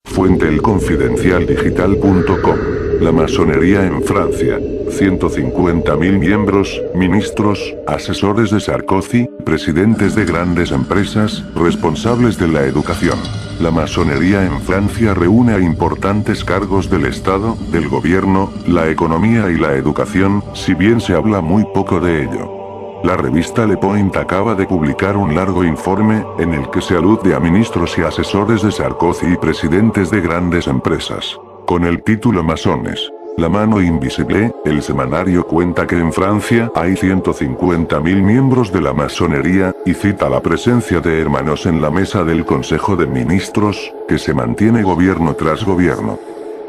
Fuente elconfidencialdigital.com. La masonería en Francia. 150.000 miembros, ministros, asesores de Sarkozy, presidentes de grandes empresas, responsables de la educación. La masonería en Francia reúne a importantes cargos del Estado, del gobierno, la economía y la educación, si bien se habla muy poco de ello. La revista Le Point acaba de publicar un largo informe, en el que se alude a ministros y asesores de Sarkozy y presidentes de grandes empresas. Con el título Masones. La mano invisible, el semanario cuenta que en Francia hay 150.000 miembros de la masonería, y cita la presencia de hermanos en la mesa del Consejo de Ministros, que se mantiene gobierno tras gobierno.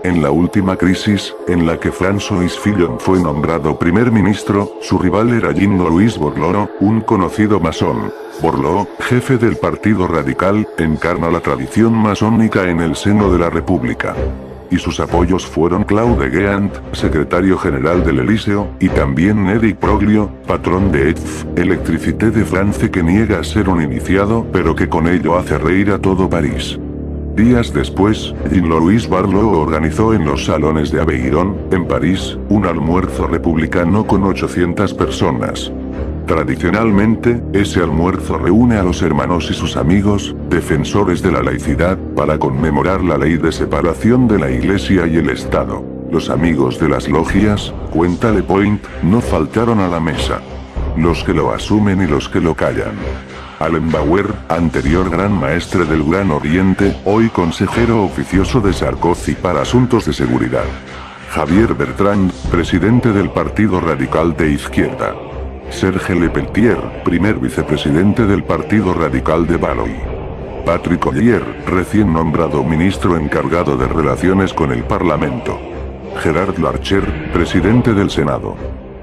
En la última crisis, en la que François Fillon fue nombrado primer ministro, su rival era Jean-Louis Borloo, un conocido masón. Borloo, jefe del Partido Radical, encarna la tradición masónica en el seno de la República. Y sus apoyos fueron Claude Guéant, secretario general del Elíseo, y también Éric Proglio, patrón de EDF, Electricité de France, que niega ser un iniciado, pero que con ello hace reír a todo París. Días después, Jean-Louis Borloo organizó en los salones de Aveyron, en París, un almuerzo republicano con 800 personas. Tradicionalmente, ese almuerzo reúne a los hermanos y sus amigos, defensores de la laicidad, para conmemorar la ley de separación de la Iglesia y el Estado. Los amigos de las logias, cuenta Le Point, no faltaron a la mesa. Los que lo asumen y los que lo callan. Alain Bauer, anterior gran maestre del Gran Oriente, hoy consejero oficioso de Sarkozy para asuntos de seguridad. Javier Bertrand, presidente del Partido Radical de Izquierda. Serge Lepeltier, primer vicepresidente del Partido Radical de Valois. Patrick Ollier, recién nombrado ministro encargado de relaciones con el Parlamento. Gerard Larcher, presidente del Senado.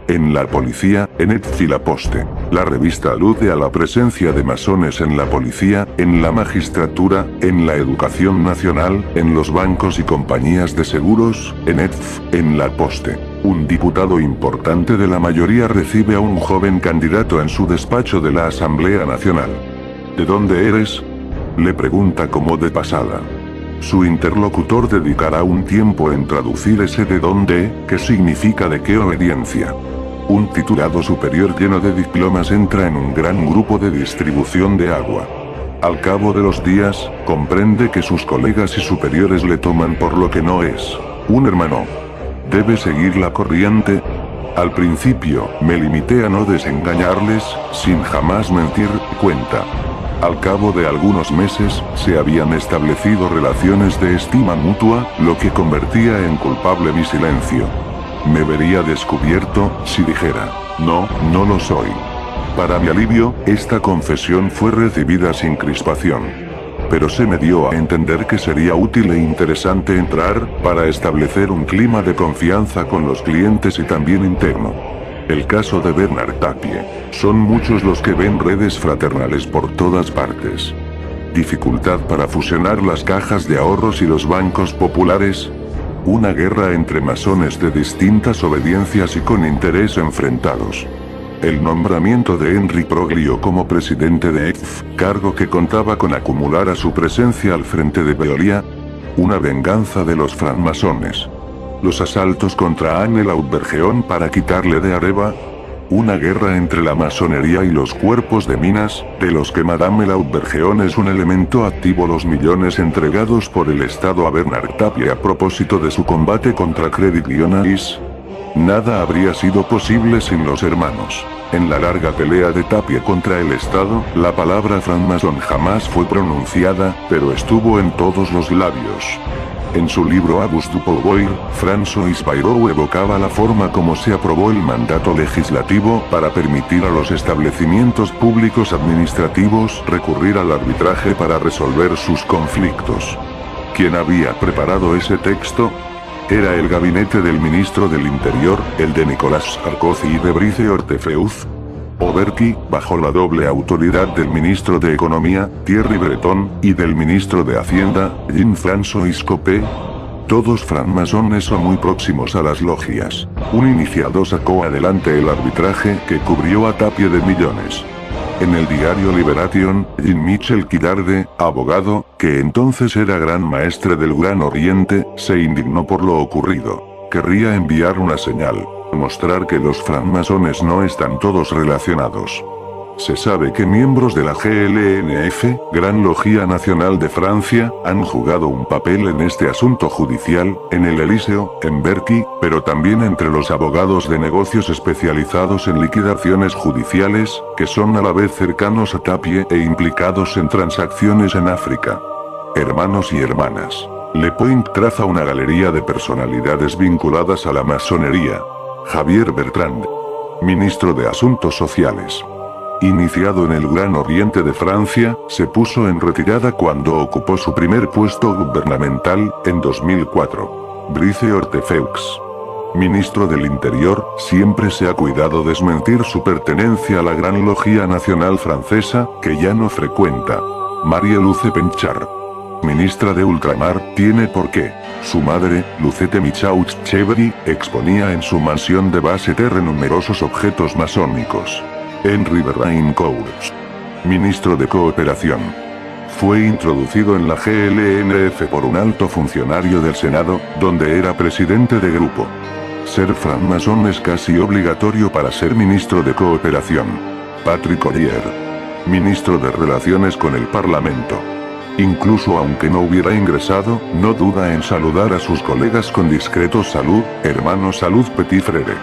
En la policía, en EDF y La Poste. La revista alude a la presencia de masones en la policía, en la magistratura, en la educación nacional, en los bancos y compañías de seguros, en EDF, en La Poste. Un diputado importante de la mayoría recibe a un joven candidato en su despacho de la Asamblea Nacional. ¿De dónde eres?, le pregunta como de pasada. Su interlocutor dedicará un tiempo en traducir ese de dónde, que significa de qué obediencia. Un titulado superior lleno de diplomas entra en un gran grupo de distribución de agua. Al cabo de los días, comprende que sus colegas y superiores le toman por lo que no es, un hermano. ¿Debe seguir la corriente? Al principio, me limité a no desengañarles, sin jamás mentir, cuenta. Al cabo de algunos meses, se habían establecido relaciones de estima mutua, lo que convertía en culpable mi silencio. Me vería descubierto, si dijera, no, no lo soy. Para mi alivio, esta confesión fue recibida sin crispación. Pero se me dio a entender que sería útil e interesante entrar, para establecer un clima de confianza con los clientes y también interno. El caso de Bernard Tapie. Son muchos los que ven redes fraternales por todas partes. Dificultad para fusionar las cajas de ahorros y los bancos populares. Una guerra entre masones de distintas obediencias y con interés enfrentados. El nombramiento de Éric Proglio como presidente de EDF, cargo que contaba con acumular a su presencia al frente de Veolia. Una venganza de los francmasones. Los asaltos contra Anne Lautbergeon para quitarle de Areva. Una guerra entre la masonería y los cuerpos de minas, de los que Madame Lautbergeon es un elemento activo. Los millones entregados por el Estado a Bernard Tapie a propósito de su combate contra Credit Lyonnais. Nada habría sido posible sin los hermanos. En la larga pelea de Tapie contra el Estado, la palabra francmason jamás fue pronunciada, pero estuvo en todos los labios. En su libro Abus du pouvoir, François Bayrou evocaba la forma como se aprobó el mandato legislativo para permitir a los establecimientos públicos administrativos recurrir al arbitraje para resolver sus conflictos. ¿Quién había preparado ese texto? Era el gabinete del ministro del Interior, el de Nicolas Sarkozy y de Brice Hortefeux. Oberki, bajo la doble autoridad del ministro de Economía, Thierry Breton, y del ministro de Hacienda, Jean-François Copé. Todos francmasones o muy próximos a las logias. Un iniciado sacó adelante el arbitraje que cubrió a Tapie de millones. En el diario Liberation, Jean-Michel Quillarde, abogado, que entonces era gran maestre del Gran Oriente, se indignó por lo ocurrido. Querría enviar una señal, mostrar que los francmasones no están todos relacionados. Se sabe que miembros de la GLNF, Gran Logia Nacional de Francia, han jugado un papel en este asunto judicial, en el Elíseo, en Bercy, pero también entre los abogados de negocios especializados en liquidaciones judiciales, que son a la vez cercanos a Tapie e implicados en transacciones en África. Hermanos y hermanas. Lepoint traza una galería de personalidades vinculadas a la masonería. Javier Bertrand. Ministro de Asuntos Sociales. Iniciado en el Gran Oriente de Francia, se puso en retirada cuando ocupó su primer puesto gubernamental, en 2004. Brice Hortefeux. Ministro del Interior, siempre se ha cuidado desmentir su pertenencia a la Gran Logia Nacional Francesa, que ya no frecuenta. Marie-Luce Penchard. Ministra de Ultramar, tiene por qué. Su madre, Lucette Michaud-Chevry, exponía en su mansión de Basse-Terre numerosos objetos masónicos. Henry Berrain Cours. Ministro de Cooperación. Fue introducido en la GLNF por un alto funcionario del Senado, donde era presidente de grupo. Ser francmasón es casi obligatorio para ser ministro de Cooperación. Patrick Ollier. Ministro de Relaciones con el Parlamento. Incluso aunque no hubiera ingresado, no duda en saludar a sus colegas con discreto salud, hermano salud petit frere.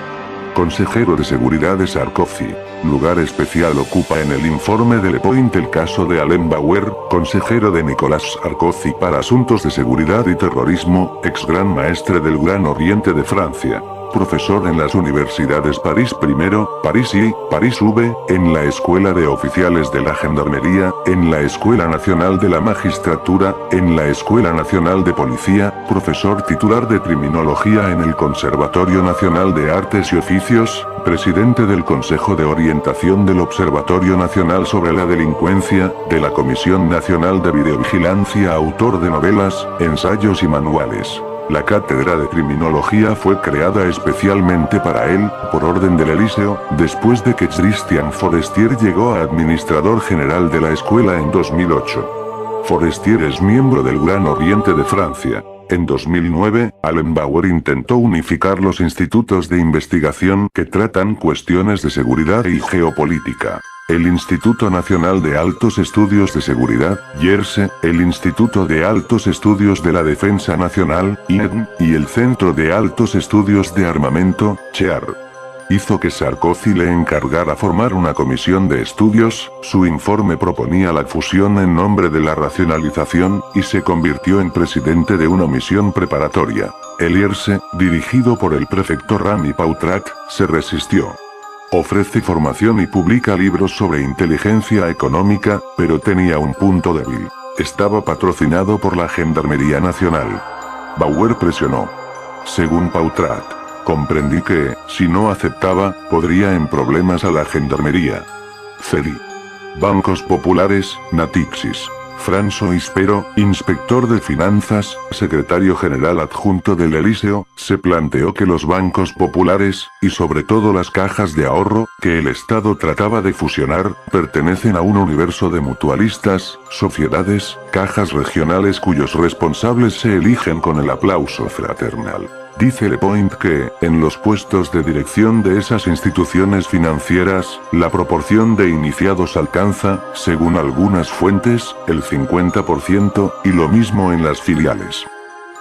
Consejero de Seguridad de Sarkozy. Lugar especial ocupa en el informe de Lepoint el caso de Alain Bauer, consejero de Nicolas Sarkozy para asuntos de seguridad y terrorismo, ex gran maestre del Gran Oriente de Francia. Profesor en las universidades París I, París I, París V, en la Escuela de Oficiales de la Gendarmería, en la Escuela Nacional de la Magistratura, en la Escuela Nacional de Policía, profesor titular de Criminología en el Conservatorio Nacional de Artes y Oficios, presidente del Consejo de Orientación del Observatorio Nacional sobre la Delincuencia, de la Comisión Nacional de Videovigilancia, autor de novelas, ensayos y manuales. La cátedra de criminología fue creada especialmente para él, por orden del Elíseo, después de que Christian Forestier llegó a administrador general de la escuela en 2008. Forestier es miembro del Gran Oriente de Francia. En 2009, Alain Bauer intentó unificar los institutos de investigación que tratan cuestiones de seguridad y geopolítica. El Instituto Nacional de Altos Estudios de Seguridad, IERSE, el Instituto de Altos Estudios de la Defensa Nacional, INEDM, y el Centro de Altos Estudios de Armamento, CHEAR. Hizo que Sarkozy le encargara formar una comisión de estudios, su informe proponía la fusión en nombre de la racionalización, y se convirtió en presidente de una misión preparatoria. El IERSE, dirigido por el prefecto Rami Pautrat, se resistió. Ofrece formación y publica libros sobre inteligencia económica, pero tenía un punto débil. Estaba patrocinado por la Gendarmería Nacional. Bauer presionó. Según Pautrat, comprendí que, si no aceptaba, podría en problemas a la Gendarmería. Cedi. Bancos Populares, Natixis. François Ispero, inspector de finanzas, secretario general adjunto del Elíseo, se planteó que los bancos populares, y sobre todo las cajas de ahorro, que el Estado trataba de fusionar, pertenecen a un universo de mutualistas, sociedades, cajas regionales cuyos responsables se eligen con el aplauso fraternal. Dice Lepoint que, en los puestos de dirección de esas instituciones financieras, la proporción de iniciados alcanza, según algunas fuentes, el 50%, y lo mismo en las filiales.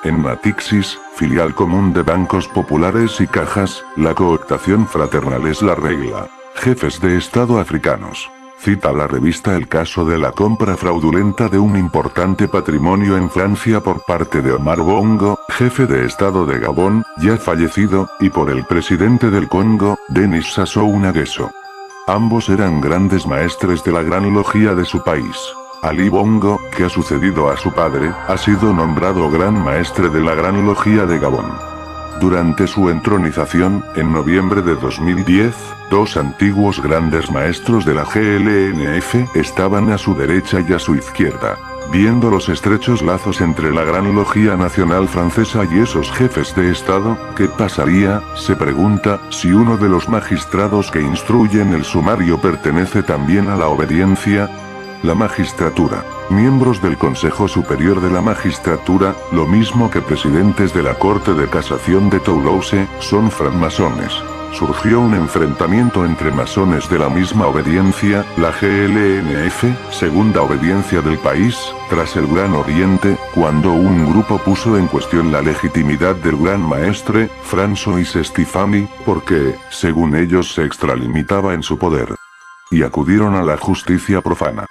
En Natixis, filial común de bancos populares y cajas, la cooptación fraternal es la regla. Jefes de Estado africanos. Cita la revista el caso de la compra fraudulenta de un importante patrimonio en Francia por parte de Omar Bongo, jefe de Estado de Gabón, ya fallecido, y por el presidente del Congo, Denis Sassou Nguesso. Ambos eran grandes maestres de la gran logia de su país. Ali Bongo, que ha sucedido a su padre, ha sido nombrado gran maestre de la gran logia de Gabón. Durante su entronización, en noviembre de 2010, dos antiguos grandes maestros de la GLNF estaban a su derecha y a su izquierda. Viendo los estrechos lazos entre la Gran Logia Nacional Francesa y esos jefes de Estado, ¿qué pasaría, se pregunta, si uno de los magistrados que instruyen el sumario pertenece también a la obediencia? La magistratura. Miembros del Consejo Superior de la Magistratura, lo mismo que presidentes de la Corte de Casación de Toulouse, son francmasones. Surgió un enfrentamiento entre masones de la misma obediencia, la GLNF, segunda obediencia del país, tras el Gran Oriente, cuando un grupo puso en cuestión la legitimidad del Gran Maestre, François Stéphane, porque, según ellos, se extralimitaba en su poder. Y acudieron a la justicia profana.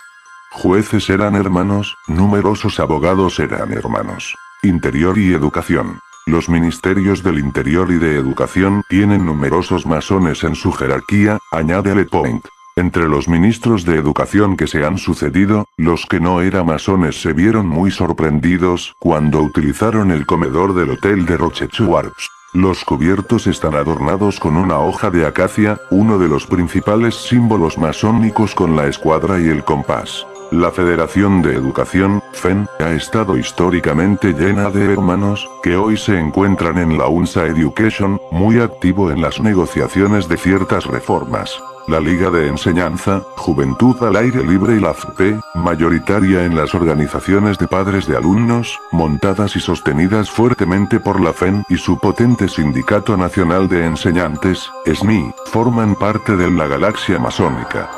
Jueces eran hermanos, numerosos abogados eran hermanos. Interior y Educación. Los ministerios del Interior y de Educación tienen numerosos masones en su jerarquía, añade Lepoint. Entre los ministros de Educación que se han sucedido, los que no eran masones se vieron muy sorprendidos cuando utilizaron el comedor del hotel de Rochechouart. Los cubiertos están adornados con una hoja de acacia, uno de los principales símbolos masónicos con la escuadra y el compás. La Federación de Educación, FEN, ha estado históricamente llena de hermanos, que hoy se encuentran en la UNSA Education, muy activo en las negociaciones de ciertas reformas. La Liga de Enseñanza, Juventud al Aire Libre y la FP, mayoritaria en las organizaciones de padres de alumnos, montadas y sostenidas fuertemente por la FEN y su potente Sindicato Nacional de Enseñantes, SNI, forman parte de la galaxia masónica.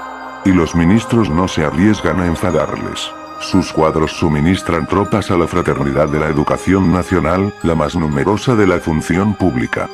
Y los ministros no se arriesgan a enfadarles. Sus cuadros suministran tropas a la Fraternidad de la Educación Nacional, la más numerosa de la función pública.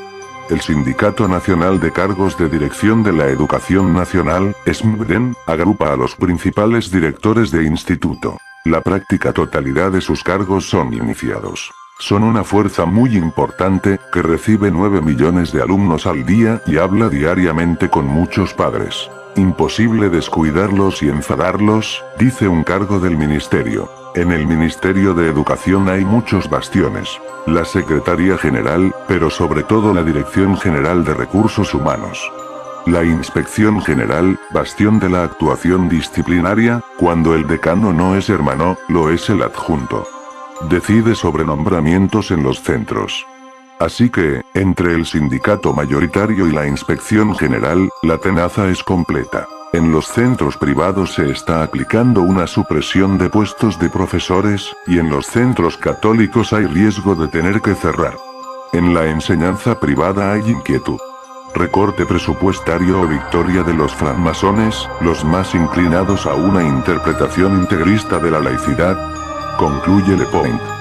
El Sindicato Nacional de Cargos de Dirección de la Educación Nacional, SMVDEN, agrupa a los principales directores de instituto. La práctica totalidad de sus cargos son iniciados. Son una fuerza muy importante, que recibe 9 millones de alumnos al día y habla diariamente con muchos padres. Imposible descuidarlos y enfadarlos, dice un cargo del ministerio. En el Ministerio de Educación hay muchos bastiones. La Secretaría General, pero sobre todo la Dirección General de Recursos Humanos. La Inspección General, bastión de la actuación disciplinaria, cuando el decano no es hermano, lo es el adjunto. Decide sobre nombramientos en los centros. Así que, entre el sindicato mayoritario y la Inspección General, la tenaza es completa. En los centros privados se está aplicando una supresión de puestos de profesores, y en los centros católicos hay riesgo de tener que cerrar. En la enseñanza privada hay inquietud. Recorte presupuestario o victoria de los francmasones, los más inclinados a una interpretación integrista de la laicidad. Concluye Lepoint.